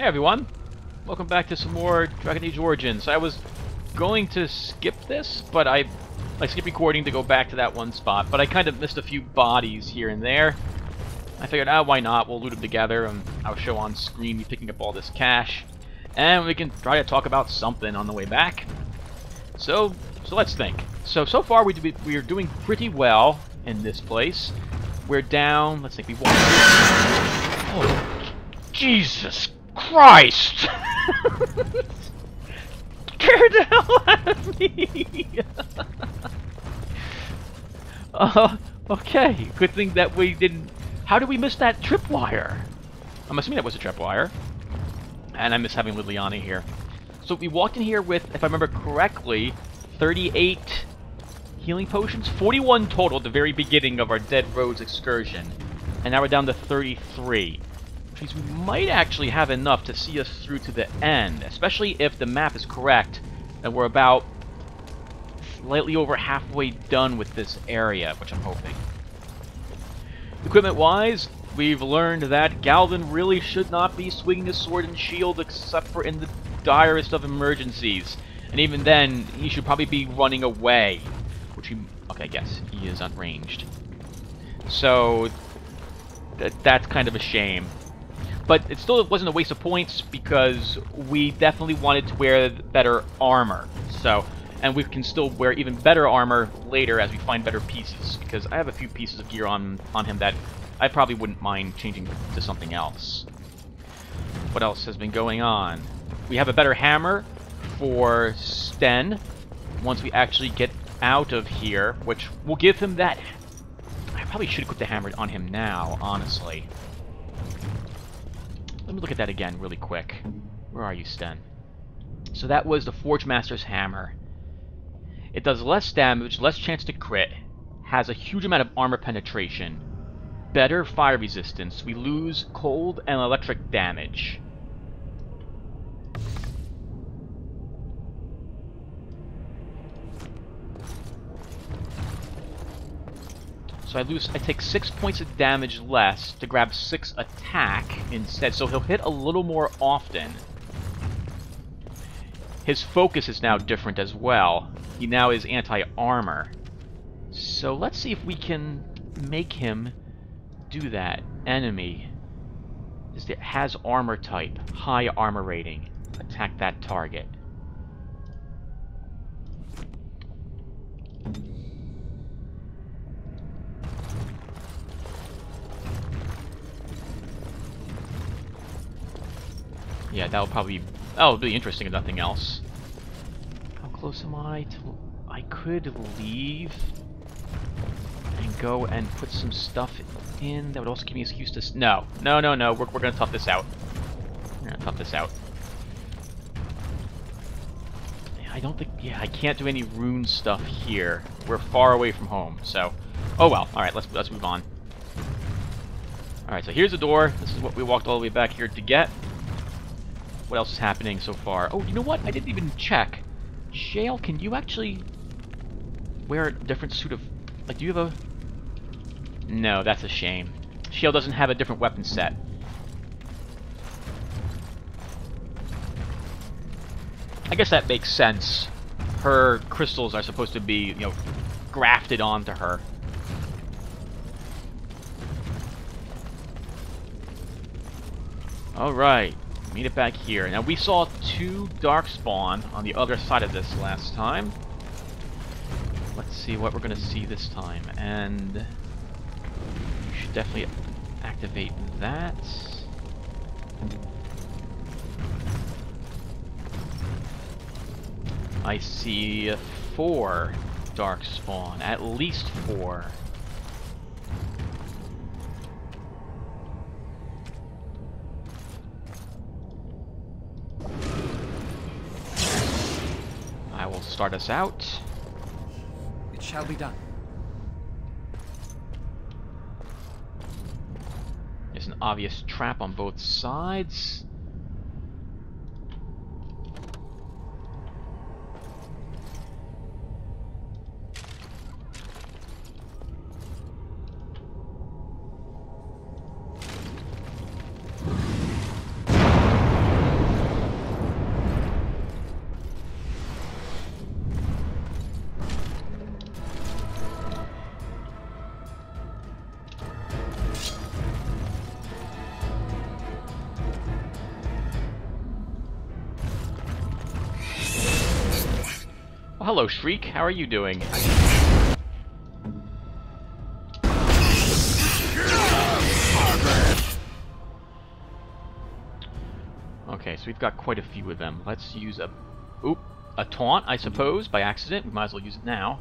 Hey everyone, welcome back to some more Dragon Age Origins. I was going to skip this, but I skipped recording to go back to that one spot, but I kind of missed a few bodies here and there. I figured, why not? We'll loot them together, and I'll show on screen me picking up all this cash, and we can try to talk about something on the way back. So let's think. So far we are doing pretty well in this place. We're down. Let's think. We walked. Oh, Jesus Christ! Scared the hell out of me! Okay. Good thing that we didn't... How did we miss that tripwire? I'm assuming that was a tripwire. And I miss having Liliana here. So we walked in here with, if I remember correctly, 38 healing potions. 41 total at the very beginning of our Dead Roads excursion. And now we're down to 33. Which means we might actually have enough to see us through to the end. Especially if the map is correct. And we're about slightly over halfway done with this area, which I'm hoping. Equipment-wise, we've learned that Galvin really should not be swinging his sword and shield except for in the direst of emergencies. And even then, he should probably be running away. Which he... Okay, I guess. He is unranged. So... that's kind of a shame. But it still wasn't a waste of points because we definitely wanted to wear better armor. So... And we can still wear even better armor later as we find better pieces. Because I have a few pieces of gear on him that I probably wouldn't mind changing to something else. What else has been going on? We have a better hammer for Sten once we actually get out of here, which will give him that... I probably should equip the hammer on him now, honestly. Let me look at that again really quick. Where are you, Sten? So that was the Forge Master's hammer. It does less damage, less chance to crit, has a huge amount of armor penetration, better fire resistance, we lose cold and electric damage. So I take 6 points of damage less to grab 6 attack instead, so he'll hit a little more often. His focus is now different as well. He now is anti-armor. So let's see if we can make him do that. Enemy. Has armor type. High armor rating. Attack that target. Yeah, that'll probably... Oh, it'll be interesting if nothing else. How close am I to... I could leave and go and put some stuff in. That would also give me an excuse to... No. No. We're gonna tough this out. We're gonna tough this out. I don't think... Yeah, I can't do any rune stuff here. We're far away from home, so... Oh well. Alright, let's move on. Alright, so here's the door. This is what we walked all the way back here to get. What else is happening so far? Oh, you know what? I didn't even check. Shale, can you actually wear a different suit of... Like, do you have a... No, that's a shame. Shale doesn't have a different weapon set. I guess that makes sense. Her crystals are supposed to be, you know, grafted onto her. Alright. Meet it back here. Now, we saw 2 Darkspawn on the other side of this last time. Let's see what we're going to see this time. And you should definitely activate that. I see 4 Darkspawn. At least 4. Start us out. It shall be done. There's an obvious trap on both sides. Well, hello, Shriek. How are you doing? Okay, so we've got quite a few of them. Let's use a taunt, I suppose, by accident. We might as well use it now.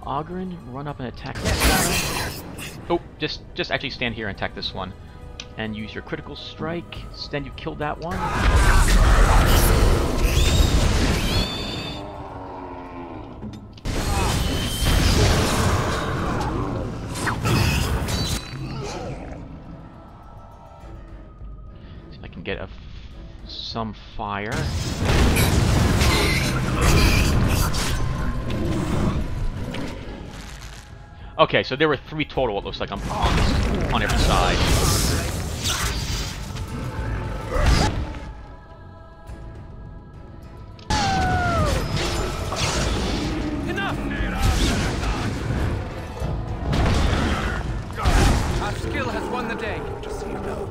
Ogren, run up and attack this one. Oh, just actually stand here and attack this one. And use your critical strike. Sten, you killed that one. See if I can get some fire. Okay, so there were 3 total, it looks like, on every side. Enough! Our skill has won the day, just so you know.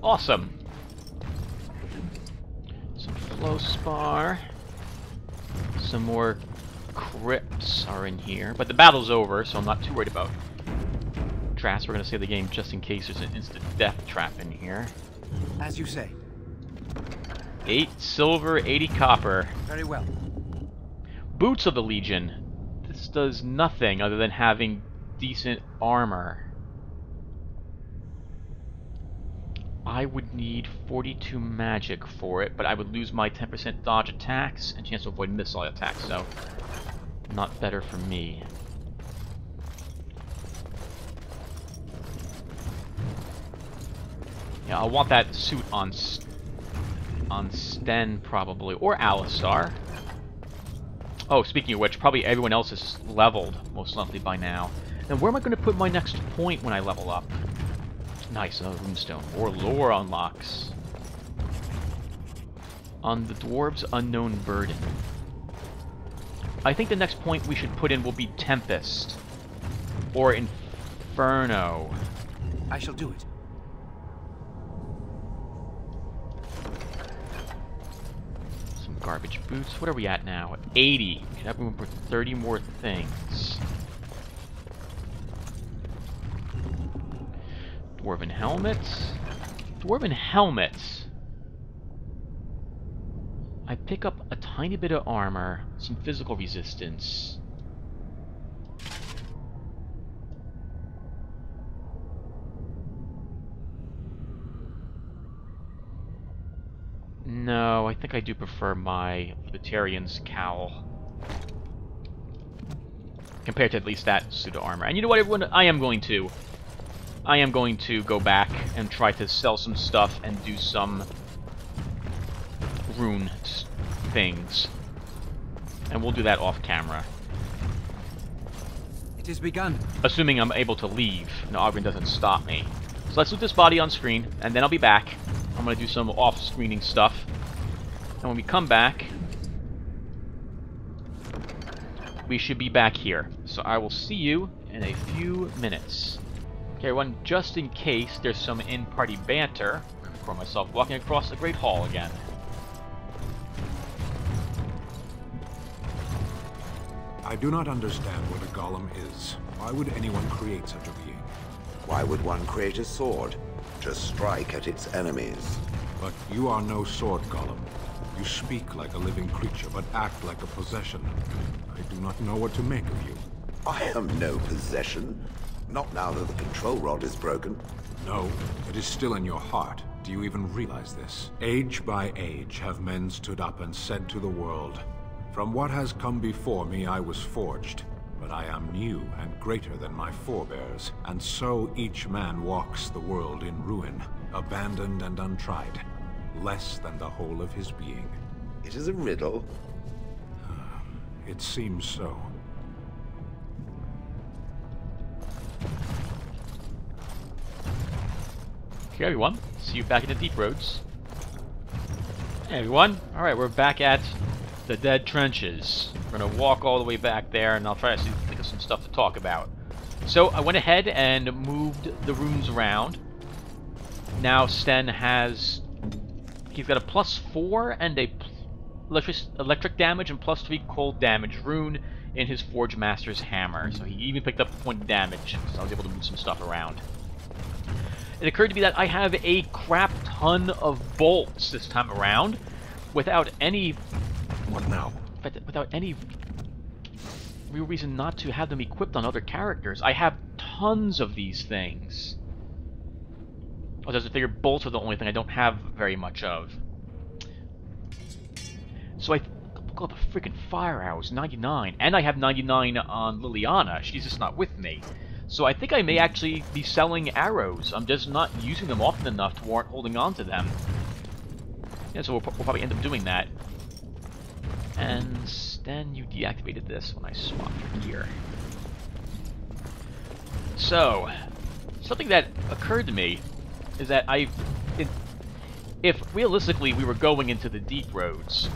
Awesome. Some flow spar. Some more crypts are in here, but the battle's over, so I'm not too worried about traps. We're gonna save the game just in case there's an instant death trap in here. As you say. 8 silver, 80 copper. Very well. Boots of the Legion. This does nothing other than having decent armor. I would need 42 magic for it, but I would lose my 10% dodge attacks and chance to avoid missile attacks, so not better for me. Yeah, I'll want that suit on Sten probably, or Alistar. Oh, speaking of which, probably everyone else is leveled, most likely by now. And where am I going to put my next point when I level up? Nice, another runestone. Or lore unlocks. On the Dwarves' Unknown Burden. I think the next point we should put in will be Tempest. Or Inferno. I shall do it. Some garbage boots. What are we at now? 80. We should have room for 30 more things. Dwarven helmets. Dwarven helmets. I pick up a tiny bit of armor, some physical resistance. No, I think I do prefer my Lotaerian's cowl. Compared to at least that suit of armor. And you know what, everyone? I am going to go back and try to sell some stuff and do some rune things. And we'll do that off camera. It has begun. Assuming I'm able to leave and Ogren doesn't stop me. So let's loot this body on screen, and then I'll be back. I'm going to do some off-screening stuff. And when we come back, we should be back here. So I will see you in a few minutes. Okay, everyone, just in case there's some in-party banter, for myself walking across the Great Hall again. I do not understand what a golem is. Why would anyone create such a being? Why would one create a sword? To strike at its enemies. But you are no sword golem. You speak like a living creature, but act like a possession. I do not know what to make of you. I am no possession. Not now that the control rod is broken. No, it is still in your heart. Do you even realize this? Age by age have men stood up and said to the world, "From what has come before me I was forged, but I am new and greater than my forebears." And so each man walks the world in ruin, abandoned and untried, less than the whole of his being. It is a riddle. It seems so. Okay, everyone. See you back in the Deep Roads. Hey, everyone. Alright, we're back at the Dead Trenches. We're going to walk all the way back there, and I'll try to think of some stuff to talk about. So, I went ahead and moved the runes around. Now Sten has he's got a +4 and a electric damage and +3 cold damage rune in his Forge Master's hammer. So he even picked up 1 damage, so I was able to move some stuff around. It occurred to me that I have a crap ton of bolts this time around, without any... What now? Without any real reason not to have them equipped on other characters. I have tons of these things. I just figured bolts are the only thing I don't have very much of. So I look up a freaking fire arrows, 99, and I have 99 on Liliana. She's just not with me. So I think I may actually be selling arrows. I'm just not using them often enough to warrant holding on to them. Yeah, so we'll probably end up doing that. And then you deactivated this when I swapped your gear. So, something that occurred to me is that if realistically we were going into the deep roads,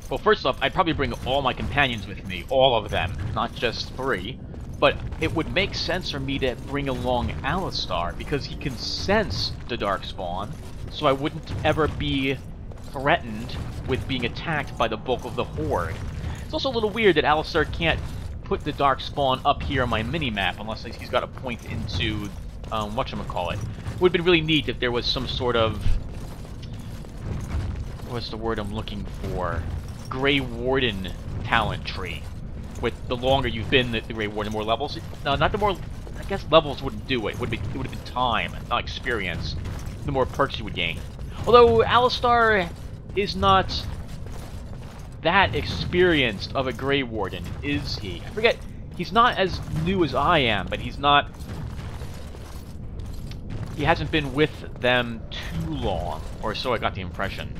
well, first off, I'd probably bring all my companions with me, all of them, not just 3. But it would make sense for me to bring along Alistar, because he can sense the Darkspawn, so I wouldn't ever be threatened with being attacked by the bulk of the Horde. It's also a little weird that Alistar can't put the Darkspawn up here on my minimap, unless he's got to point into, whatchamacallit. It would have been really neat if there was some sort of... what's the word I'm looking for? Grey Warden talent tree. With the longer you've been the Grey Warden, the more levels... No, not the more... I guess levels wouldn't do it. It would have been time, not experience. The more perks you would gain. Although, Alistar is not that experienced of a Grey Warden, is he? I forget. He's not as new as I am, but he's not... He hasn't been with them too long, or so I got the impression.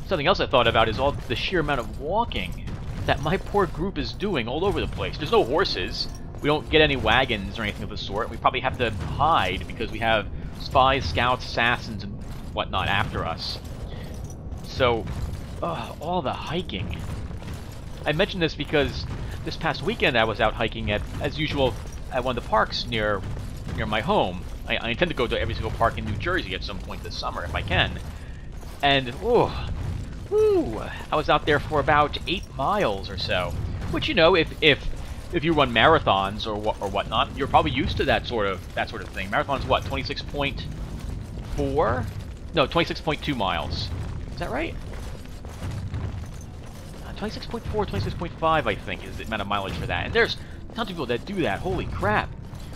Something else I thought about is all the sheer amount of walking that my poor group is doing all over the place. There's no horses. We don't get any wagons or anything of the sort. We probably have to hide because we have spies, scouts, assassins, and whatnot after us. So, all the hiking. I mention this because this past weekend I was out hiking as usual, at one of the parks near my home. I intend to go to every single park in New Jersey at some point this summer if I can. And, I was out there for about 8 miles or so. Which, you know, if you run marathons or whatnot, you're probably used to that sort of thing. Marathon's what, 26.4? No, 26.2 miles. Is that right? 26.4, 26.5, I think, is the amount of mileage for that. And there's tons of people that do that. Holy crap!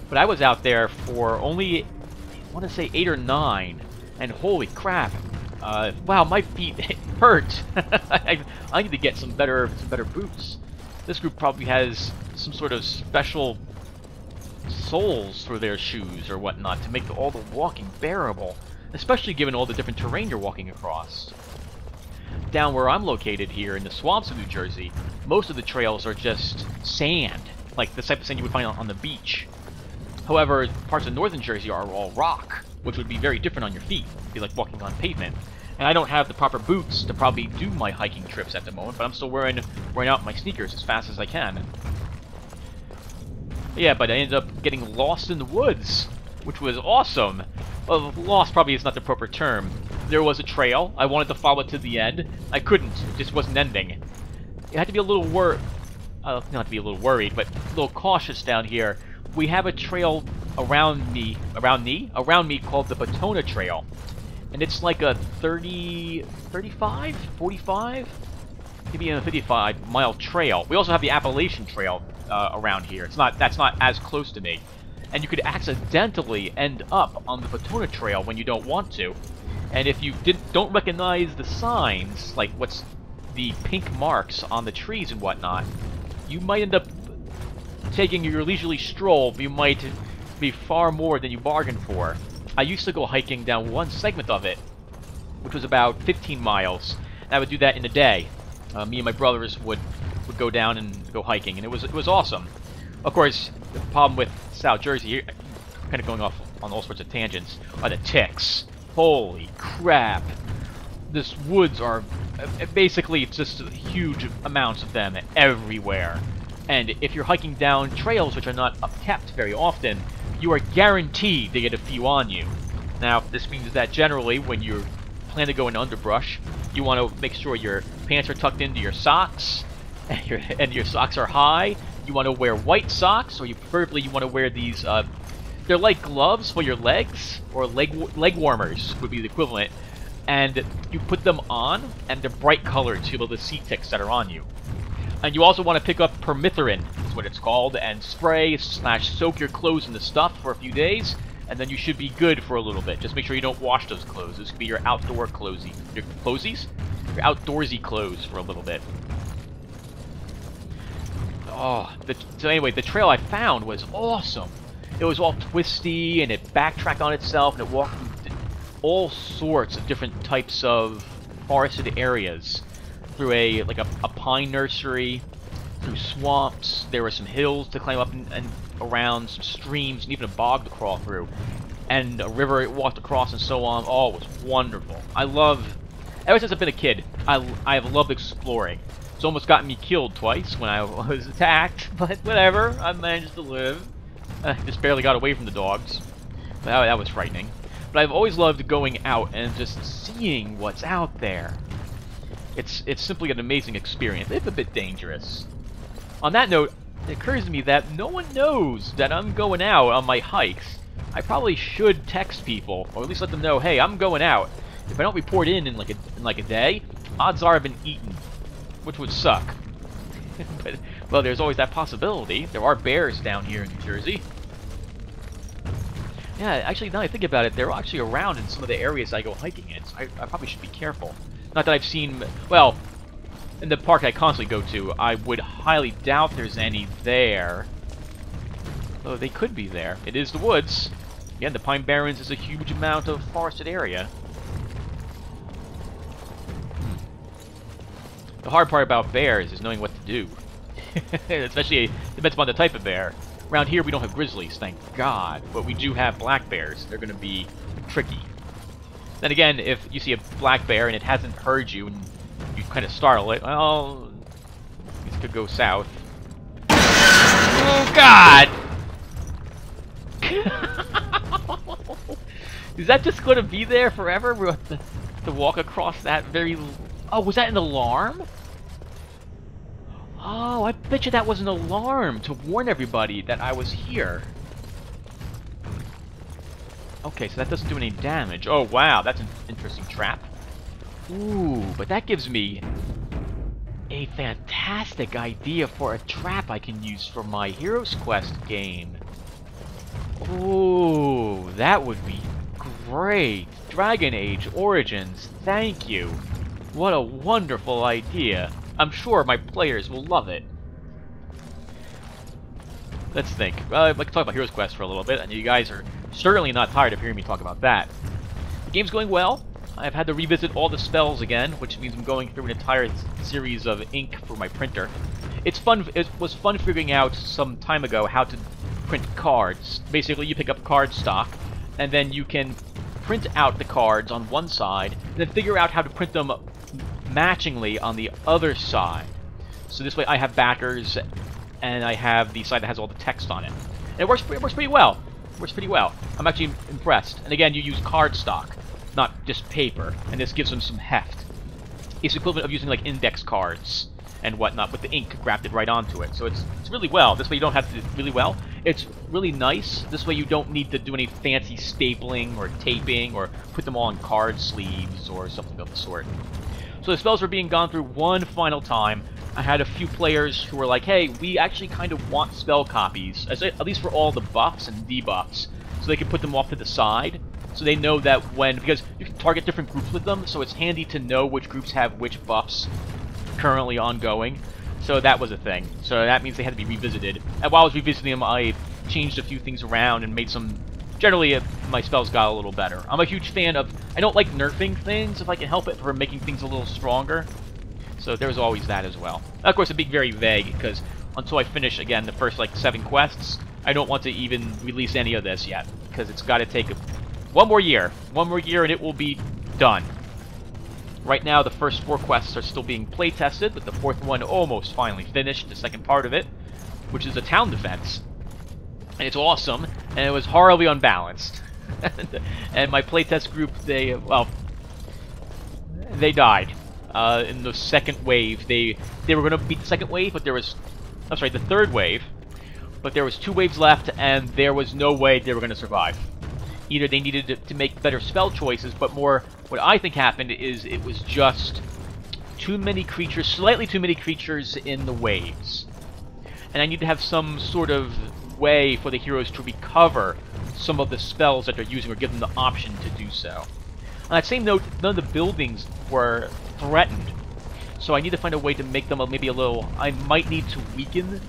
But I was out there for only, I want to say 8 or 9, and holy crap! Wow, my feet hurt. I need to get some better boots. This group probably has some sort of special soles for their shoes or whatnot to make all the walking bearable, especially given all the different terrain you're walking across. Down where I'm located here in the swamps of New Jersey, most of the trails are just sand, like the type of sand you would find on the beach. However, parts of northern Jersey are all rock, which would be very different on your feet. It'd be like walking on pavement. And I don't have the proper boots to probably do my hiking trips at the moment, but I'm still wearing out my sneakers as fast as I can. Yeah, but I ended up getting lost in the woods, which was awesome. Well, lost probably is not the proper term. There was a trail. I wanted to follow it to the end. I couldn't. It just wasn't ending. You had to be a little not to be a little worried, but a little cautious down here. We have a trail around me called the Batona Trail. And it's like a 35, 45, maybe a 55-mile trail. We also have the Appalachian Trail around here. That's not as close to me. And you could accidentally end up on the Batona Trail when you don't want to. And if you don't recognize the signs, like what's the pink marks on the trees and whatnot, you might end up taking your leisurely stroll. You might be far more than you bargained for. I used to go hiking down one segment of it, which was about 15 miles. And I would do that in a day. Me and my brothers would go down and go hiking, and it was awesome. Of course, the problem with South Jersey, kind of going off on all sorts of tangents, are the ticks. Holy crap! This woods are basically just huge amounts of them everywhere. And if you're hiking down trails which are not upkept very often, you are guaranteed to get a few on you. Now, this means that generally, when you're plan to go in underbrush, you want to make sure your pants are tucked into your socks, and your socks are high. You want to wear white socks, or preferably you want to wear these, they're like gloves for your legs, or leg warmers would be the equivalent. And you put them on, and they're bright colored to the sea ticks that are on you. And you also want to pick up permethrin, is what it's called, and spray/soak your clothes in the stuff for a few days, and then you should be good for a little bit. Just make sure you don't wash those clothes. This could be your outdoor clothesies. Your outdoorsy clothes for a little bit. Oh, so anyway, the trail I found was awesome. It was all twisty, and it backtracked on itself, and it walked through all sorts of different types of forested areas. Through a pine nursery, through swamps. There were some hills to climb up and around, some streams, and even a bog to crawl through, and a river it walked across, and so on. Oh, it was wonderful. Ever since I've been a kid, I've loved exploring. It's almost gotten me killed twice when I was attacked, but whatever. I managed to live. Just barely got away from the dogs. That was frightening. But I've always loved going out and just seeing what's out there. It's simply an amazing experience. It's a bit dangerous. On that note, it occurs to me that no one knows that I'm going out on my hikes. I probably should text people, or at least let them know, hey, I'm going out. If I don't report in like a day, odds are I've been eaten, which would suck. But, well, there's always that possibility. There are bears down here in New Jersey. Yeah, actually, now that I think about it, they're actually around in some of the areas I go hiking in, so I probably should be careful. Not that I've seen, well, in the park I constantly go to, I would highly doubt there's any there. Though they could be there. It is the woods. Again, the Pine Barrens is a huge amount of forested area. The hard part about bears is knowing what to do. Especially, depends upon the type of bear. Around here we don't have grizzlies, thank God, but we do have black bears. They're going to be tricky. Then again, if you see a black bear and it hasn't heard you and you kind of startle it, well, this could go south. Oh, God! Is that just going to be there forever? We have to walk across that very... Oh, was that an alarm? Oh, I bet you that was an alarm to warn everybody that I was here. Okay, so that doesn't do any damage. Oh, wow, that's an interesting trap. Ooh, but that gives me a fantastic idea for a trap I can use for my Heroes Quest game. Ooh, that would be great. Dragon Age Origins, thank you. What a wonderful idea. I'm sure my players will love it. Let's think. I can talk about Heroes Quest for a little bit, and you guys are certainly not tired of hearing me talk about that. The game's going well. I've had to revisit all the spells again, which means I'm going through an entire series of ink for my printer. It's fun. It was fun figuring out some time ago how to print cards. Basically, you pick up card stock, and then you can print out the cards on one side, and then figure out how to print them matchingly on the other side. So this way I have backers, and I have the side that has all the text on it. And it works pretty well. It works pretty well. I'm actually impressed. And again, you use cardstock, not just paper, and this gives them some heft. It's the equivalent of using like index cards and whatnot with the ink grafted right onto it. So it's really well. This way you don't have to do really well. It's really nice. This way you don't need to do any fancy stapling or taping or put them all on card sleeves or something of the sort. So the spells were being gone through one final time. I had a few players who were like, hey, we actually kind of want spell copies, at least for all the buffs and debuffs, so they can put them off to the side, so they know that because you can target different groups with them, so it's handy to know which groups have which buffs currently ongoing. So that was a thing. So that means they had to be revisited. And while I was revisiting them, I changed a few things around and made some... Generally, my spells got a little better. I'm a huge fan of... I don't like nerfing things if I can help it, for making things a little stronger. So there's always that as well. Of course, it'd be very vague, because until I finish, again, the first, 7 quests, I don't want to even release any of this yet, because it's got to take one more year. One more year, and it will be done. Right now, the first 4 quests are still being play-tested, with the 4th one almost finally finished, the second part of it, which is a town defense. And it's awesome, and it was horribly unbalanced. And my playtest group, they died. In the second wave, they were going to beat the second wave, but there was... I'm sorry, the third wave. But there was 2 waves left, and there was no way they were going to survive. Either they needed to make better spell choices, but more... What I think happened is it was just too many creatures, slightly too many creatures in the waves. And I need to have some sort of way for the heroes to recover some of the spells that they're using, or give them the option to do so. On that same note, none of the buildings were threatened, so I need to find a way to make them maybe a little... I might need to weaken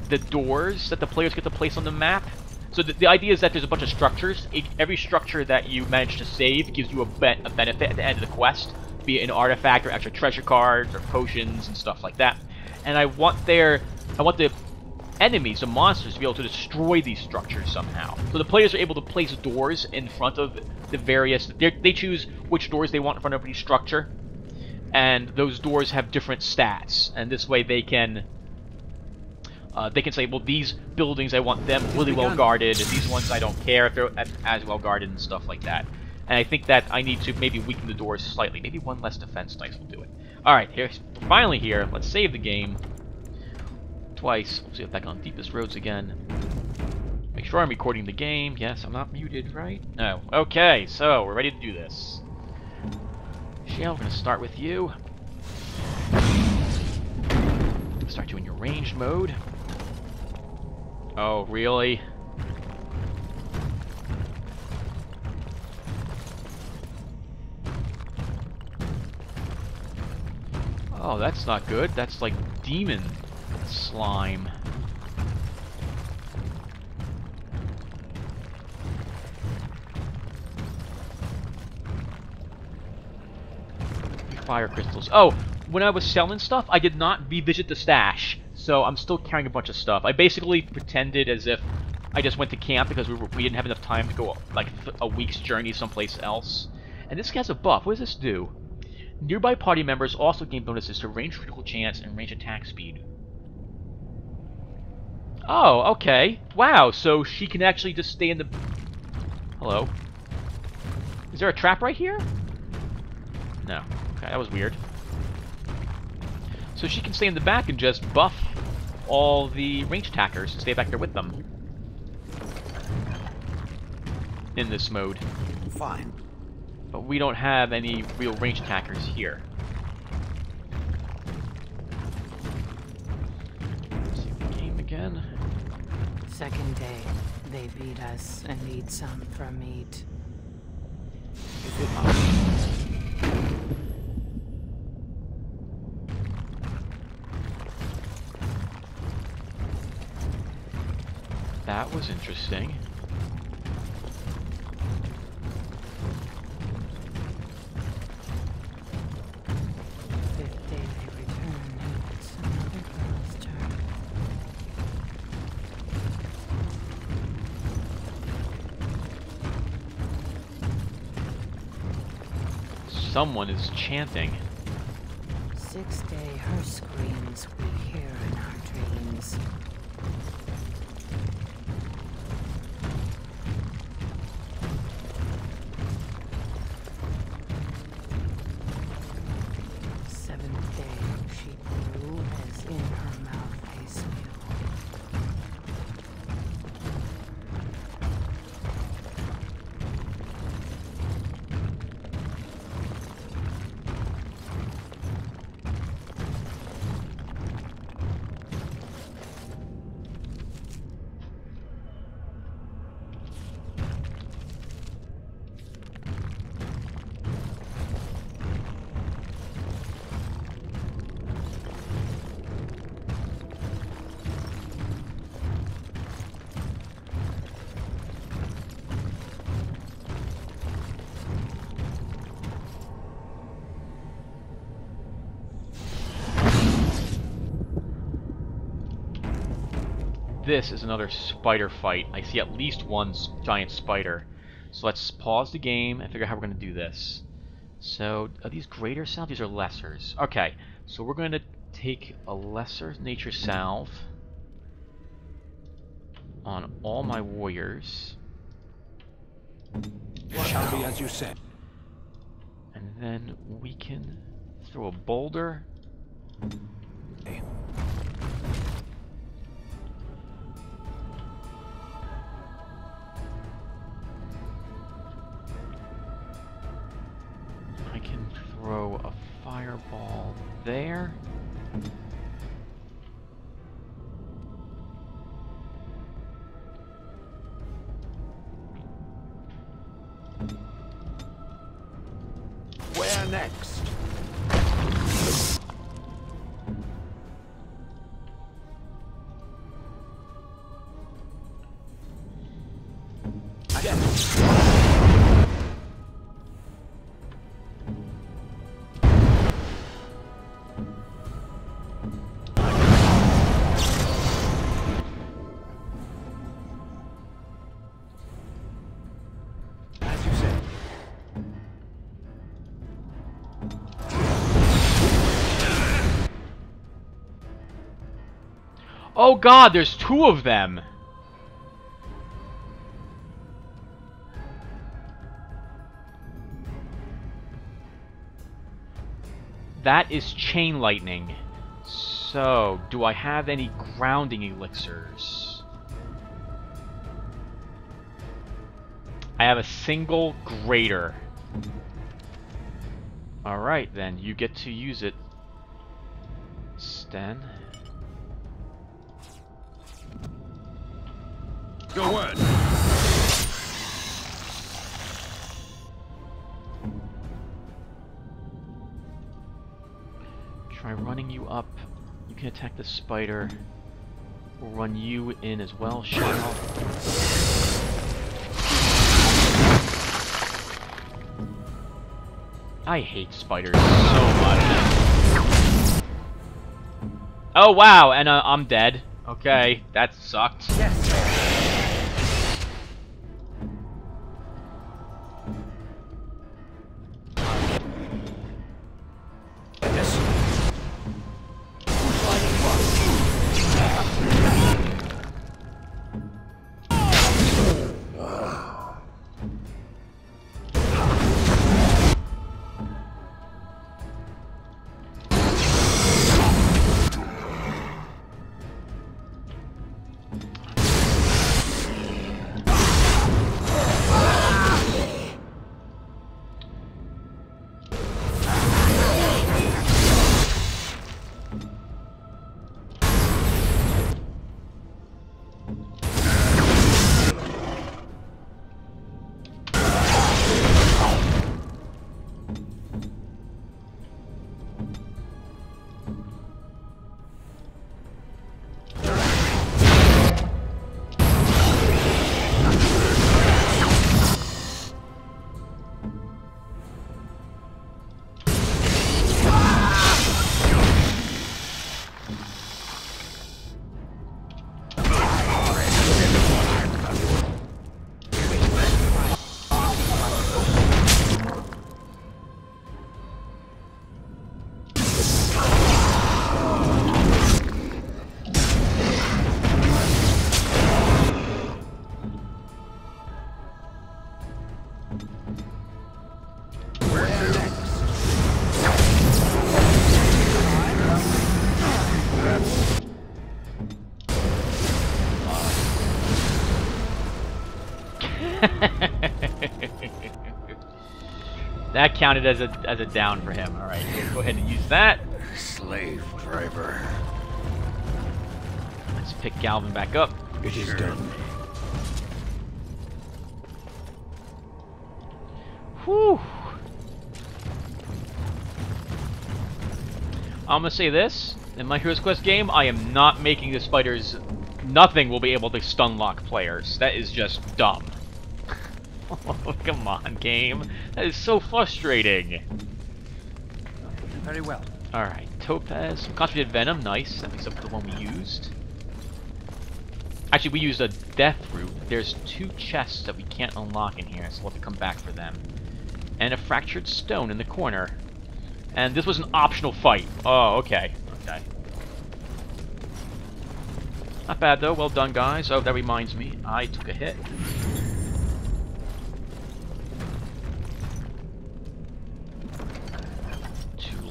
the doors that the players get to place on the map. So the idea is that there's a bunch of structures. Every structure that you manage to save gives you a benefit at the end of the quest, be it an artifact or extra treasure cards or potions and stuff like that. And I want the enemies, the monsters, to be able to destroy these structures somehow. So the players are able to place doors in front of the various... They choose which doors they want in front of each structure, and those doors have different stats. And this way they can say, well, these buildings, I want them really well guarded, and these ones I don't care if they're as well guarded and stuff like that. And I think that I need to maybe weaken the doors slightly. Maybe 1 less defense dice will do it. Alright, we're finally here. Let's save the game. Twice. We'll see if back on Deepest Roads again. Make sure I'm recording the game. Yes, I'm not muted, right? No. Okay, so we're ready to do this. Shale, we're going to start with you. Start you in your ranged mode. Oh, really? Oh, that's not good. That's like demon slime. Fire crystals. Oh, when I was selling stuff, I did not revisit the stash, so I'm still carrying a bunch of stuff. I basically pretended as if I just went to camp because we didn't have enough time to go like a week's journey someplace else. And this has a buff. What does this do? Nearby party members also gain bonuses to range critical chance and range attack speed. Oh, okay. Wow, so she can actually just stay in the... Hello? Is there a trap right here? No. Okay, that was weird. So she can stay in the back and just buff all the range attackers and stay back there with them. In this mode. Fine. But we don't have any real range attackers here. Save the game again. Second day, they beat us and need some for meat. That was interesting. Fifth day they return, it's another girl's turn. Someone is chanting. Sixth day, her screams we hear in our dreams. Seventh day, she grew as in her mouth a spew. This is another spider fight. I see at least one giant spider. So let's pause the game and figure out how we're going to do this. So, are these greater salve? These are lessers. Okay, so we're going to take a lesser nature salve on all my warriors. It shall be as you said. And then we can throw a boulder. Hey. I can throw a fireball there. Where next? As you say. Oh god, there's two of them! That is chain lightning. So, do I have any grounding elixirs? I have a single grater. Alright then, you get to use it, Sten. Go on. Try running you up. You can attack the spider. We'll run you in as well, shall. I hate spiders so much. Oh wow, and I'm dead. Okay, that sucked. Yes. That counted as a down for him. All right, we'll go ahead and use that. Slave driver. Let's pick Galvin back up. It is done. Whew. I'm gonna say this, in my Heroes Quest game, I am not making the spiders... Nothing will be able to stun lock players. That is just dumb. Oh, come on, game. That is so frustrating. Very well. Alright, Topaz. Concentrated Venom, nice. That makes up for the one we used. Actually, we used a Death Root. There's 2 chests that we can't unlock in here, so we'll have to come back for them. And a Fractured Stone in the corner. And this was an optional fight. Oh, okay. Okay. Not bad, though. Well done, guys. Oh, that reminds me. I took a hit.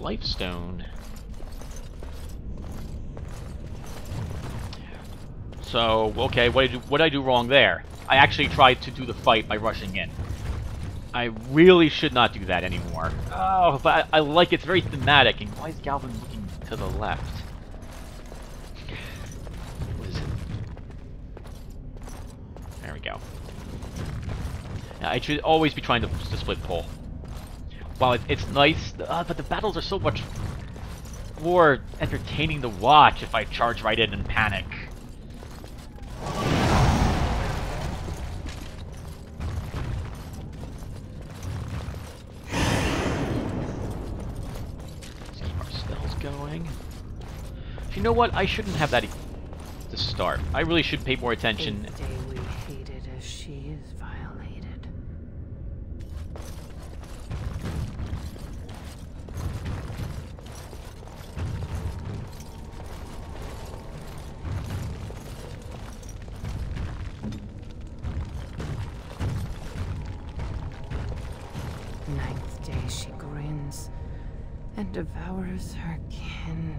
Lifestone. So, okay, what did I do wrong there? I actually tried to do the fight by rushing in. I really should not do that anymore. Oh, but I like it. It's very thematic. And why is Galvin looking to the left? What is it? There we go. Now, I should always be trying to split pull. While it's nice, but the battles are so much more entertaining to watch if I charge right in and panic. Let's keep our spells going. You know what? I shouldn't have that to start. I really should pay more attention. Each day we hated as she is violated. Ninth day she grins and devours her kin.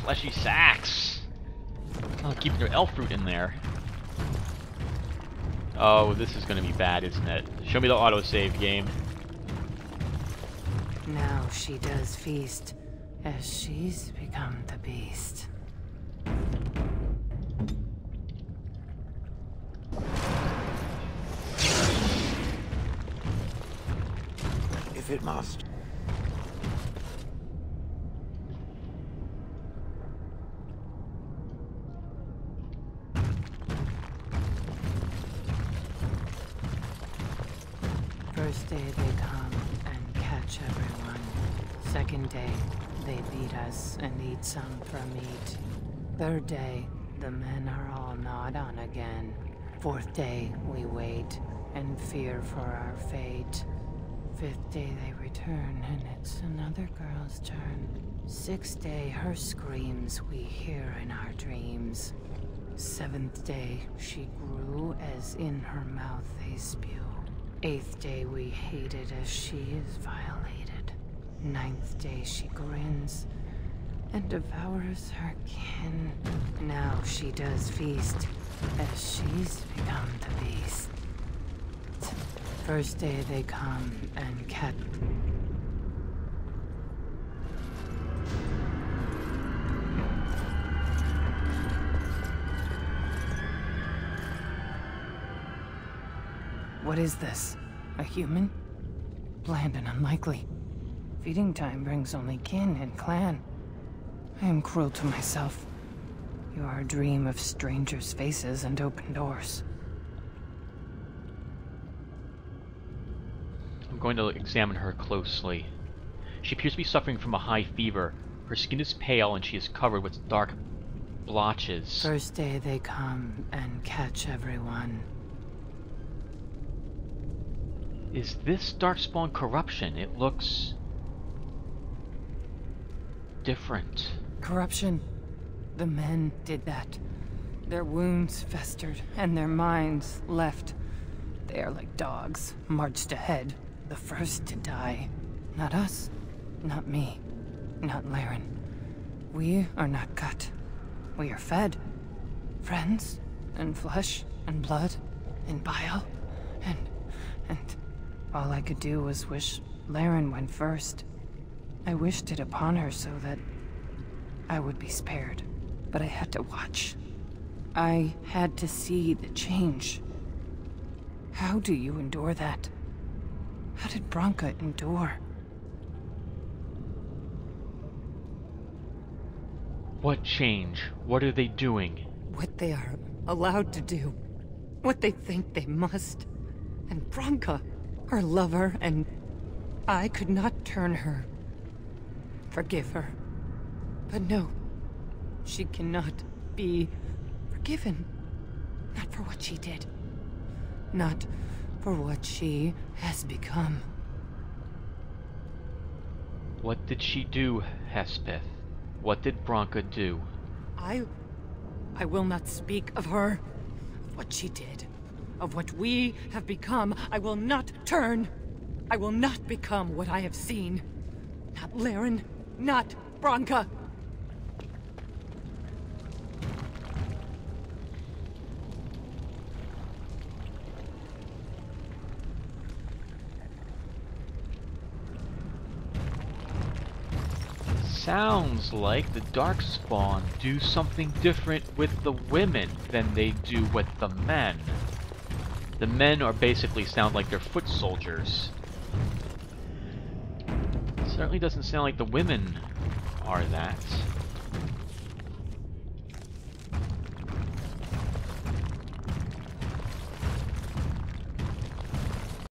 Fleshy sacks. Oh, keeping their elf fruit in there. Oh, this is gonna be bad, isn't it? Show me the autosave game. Now she does feast, as she's become the beast. If it must. First day they come and catch everyone. Second day, they beat us and eat some for meat. Third day, the men are all gnawed on again. Fourth day, we wait and fear for our fate. Fifth day they return and it's another girl's turn. Sixth day, her screams we hear in our dreams. Seventh day, she grew as in her mouth they spew. Eighth day we hated as she is violated. Ninth day she grins and devours her kin. Now she does feast as she's become the beast. First day they come and catch. What is this? A human? Bland and unlikely. Feeding time brings only kin and clan. I am cruel to myself. You are a dream of strangers' faces and open doors. I'm going to examine her closely. She appears to be suffering from a high fever. Her skin is pale and she is covered with dark blotches. First day they come and catch everyone. Is this Darkspawn corruption? It looks different. Corruption. The men did that. Their wounds festered and their minds left. They are like dogs, marched ahead, the first to die. Not us, not me, not Laren. We are not cut. We are fed. Friends, and flesh, and blood, and bile, and all I could do was wish Laren went first. I wished it upon her so that I would be spared. But I had to watch. I had to see the change. How do you endure that? How did Branka endure? What change? What are they doing? What they are allowed to do. What they think they must. And Branka, her lover, and I could not turn her. Forgive her. But no, she cannot be forgiven. Not for what she did. Not for what she has become. What did she do, Hespeth? What did Branka do? I I will not speak of her, of what she did, of what we have become. I will not turn. I will not become what I have seen. Not Laren, not Branka. Sounds like the Darkspawn do something different with the women than they do with the men. The men are basically sound like they're foot soldiers. Certainly doesn't sound like the women are that.